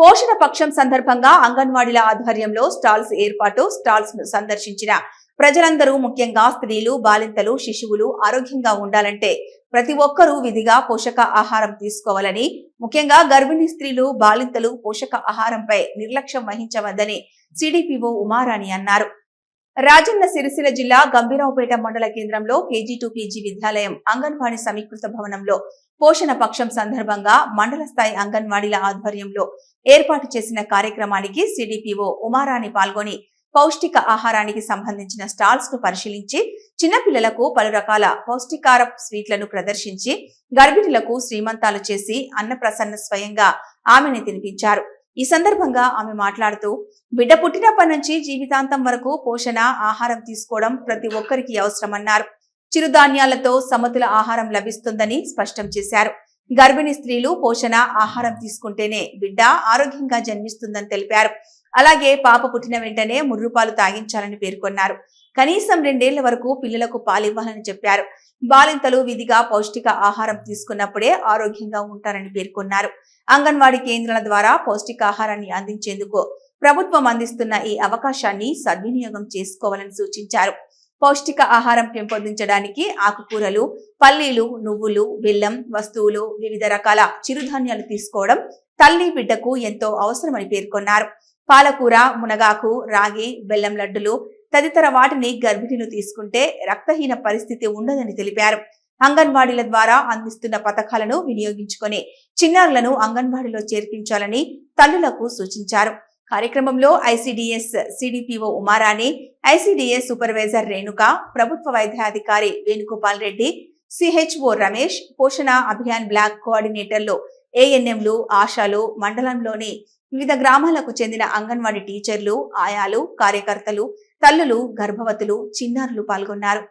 పోషణ పక్షం సందర్భంగా అంగన్వాడీల ఆధ్వర్యంలో స్టాల్స్ ఏర్పాటు. స్టాల్స్ ను సందర్శించిన ప్రజలందరూ ముఖ్యంగా స్త్రీలు, బాలింతలు, శిశువులు ఆరోగ్యంగా ఉండాలంటే ప్రతి ఒక్కరూ విధిగా పోషక ఆహారం తీసుకోవాలని, ముఖ్యంగా గర్భిణీ స్త్రీలు, బాలింతలు పోషక ఆహారంపై నిర్లక్ష్యం వహించవద్దని సిడిపిఓ ఉమారాణి అన్నారు. రాజన్న సిరిసిల్ల జిల్లా గంభీరావుపేట మండల కేంద్రంలో కేజీ టు పీజీ విద్యాలయం అంగన్వాడీ సమీకృత భవనంలో పోషణ పక్షం సందర్భంగా మండల స్థాయి అంగన్వాడీల ఆధ్వర్యంలో ఏర్పాటు చేసిన కార్యక్రమానికి సిడిపిఓ ఉమారాణి పాల్గొని పౌష్టిక ఆహారానికి సంబంధించిన స్టాల్స్ ను పరిశీలించి చిన్నపిల్లలకు పలు రకాల పౌష్టికార స్వీట్లను ప్రదర్శించి గర్భిణులకు శ్రీమంతాలు చేసి అన్నప్రసన్న స్వయంగా ఆమెను తినిపించారు. ఈ సందర్భంగా ఆమె మాట్లాడుతూ బిడ్డ పుట్టినప్పటి నుంచి జీవితాంతం వరకు పోషణ ఆహారం తీసుకోవడం ప్రతి ఒక్కరికి అవసరమన్నారు. చిరుధాన్యాలతో సమతుల ఆహారం లభిస్తుందని స్పష్టం చేశారు. గర్భిణీ స్త్రీలు పోషణ ఆహారం తీసుకుంటేనే బిడ్డ ఆరోగ్యంగా జన్మిస్తుందని తెలిపారు. అలాగే పాప పుట్టిన వెంటనే ముర్రుపాలు తాగించాలని పేర్కొన్నారు. కనీసం 2 ఏళ్ల వరకు పిల్లలకు పాలివ్వాలని చెప్పారు. బాలింతలు విధిగా పౌష్టిక ఆహారం తీసుకున్నప్పుడే ఆరోగ్యంగా ఉంటారని పేర్కొన్నారు. అంగన్వాడీ కేంద్రాల ద్వారా పౌష్టికాహారాన్ని అందించేందుకు ప్రభుత్వం అందిస్తున్న ఈ అవకాశాన్ని సద్వినియోగం చేసుకోవాలని సూచించారు. పౌష్టిక ఆహారం పెంపొందించడానికి ఆకుకూరలు, పల్లీలు, నువ్వులు, బెల్లం వస్తువులు, వివిధ రకాల చిరుధాన్యాలు తీసుకోవడం తల్లి బిడ్డకు ఎంతో అవసరమని పేర్కొన్నారు. పాలకూర, మునగాకు, రాగి, బెల్లం లడ్డులు తదితర వాటిని గర్భిణులు తీసుకుంటే రక్తహీన పరిస్థితి ఉండదని తెలిపారు. అంగన్వాడీల ద్వారా అందిస్తున్న పథకాలను వినియోగించుకుని చిన్నారులను అంగన్వాడీలో చేర్పించాలని తల్లులకు సూచించారు. కార్యక్రమంలో ICDS CDPO Uma Rani, ICDS supervisor Renuka, ప్రభుత్వ వైద్యాధికారి వేణుగోపాల్ రెడ్డి, సిహెచ్ఓ రమేష్, పోషణ అభియాన్ బ్లాక్ కోఆర్డినేటర్లు, ఏఎన్ఎంలు, ఆశాలు, మండలంలోని వివిధ గ్రామాలకు చెందిన అంగన్వాడీ టీచర్లు, ఆయాలు, కార్యకర్తలు, తల్లులు, గర్భవతులు, చిన్నారులు పాల్గొన్నారు.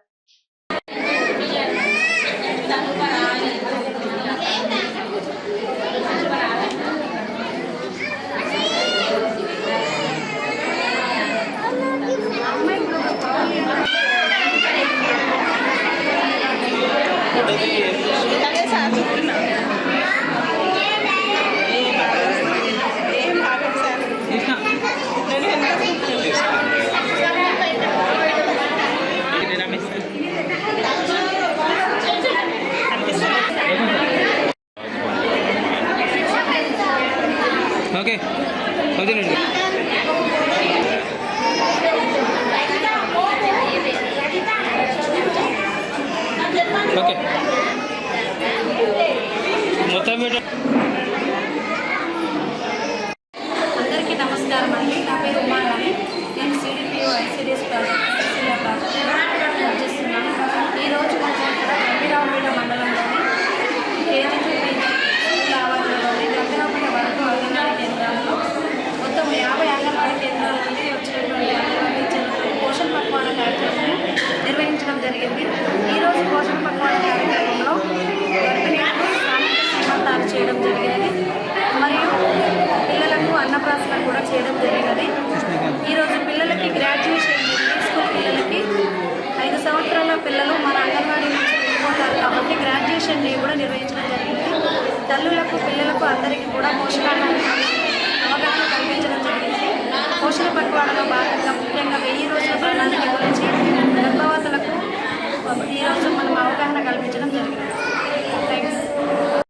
ఓకే వదిలేండి. ఓకే మొత్తం అందరికీ నమస్కారం అండి. నా పేరు ఉమారాణి. నేను సిడిపిఓ ఐసిడిఎస్ చేస్తున్నాను. ఈరోజు గంభీరావుపేట మండలంలోని కేజీ టు పీజీ స్కూల్ ఆవరణలోని గంభీరావుపేట వరకు అంగన్వాడీ కేంద్రాల్లో మొత్తం 50 అంగన్వాడీ కేంద్రాల నుండి వచ్చినటువంటి అంగన్వాడీ టీచర్లకు పోషణ పక్వాడ కార్యక్రమం నిర్వహించడం జరిగింది. ఈరోజు పోషణ పక్వాడ కార్యక్రమంలో గర్భిణీలకు శ్రీమంతాలు చేయడం జరిగినది మరియు పిల్లలకు అన్నప్రాసన కూడా చేయడం జరిగినది. ఈరోజు పిల్లలకి గ్రాడ్యుయేషన్ స్కూల్ పిల్లలకి 5 సంవత్సరాల పిల్లలు మన అంగన్వాడీ నుంచి వెళ్ళిపోతారు కాబట్టి గ్రాడ్యుయేషన్ డే కూడా నిర్వహించడం జరిగింది. తల్లులకు, పిల్లలకు అందరికీ కూడా పోషకాహారం అవగాహన కల్పించడం జరిగింది. పోషణ పక్వాడలో భాగంగా ముఖ్యంగా 1000 రోజుల ప్రణాళిక గురించి గర్భవతులకు ఈరోజు మనం అవగాహన కల్పించడం జరిగింది.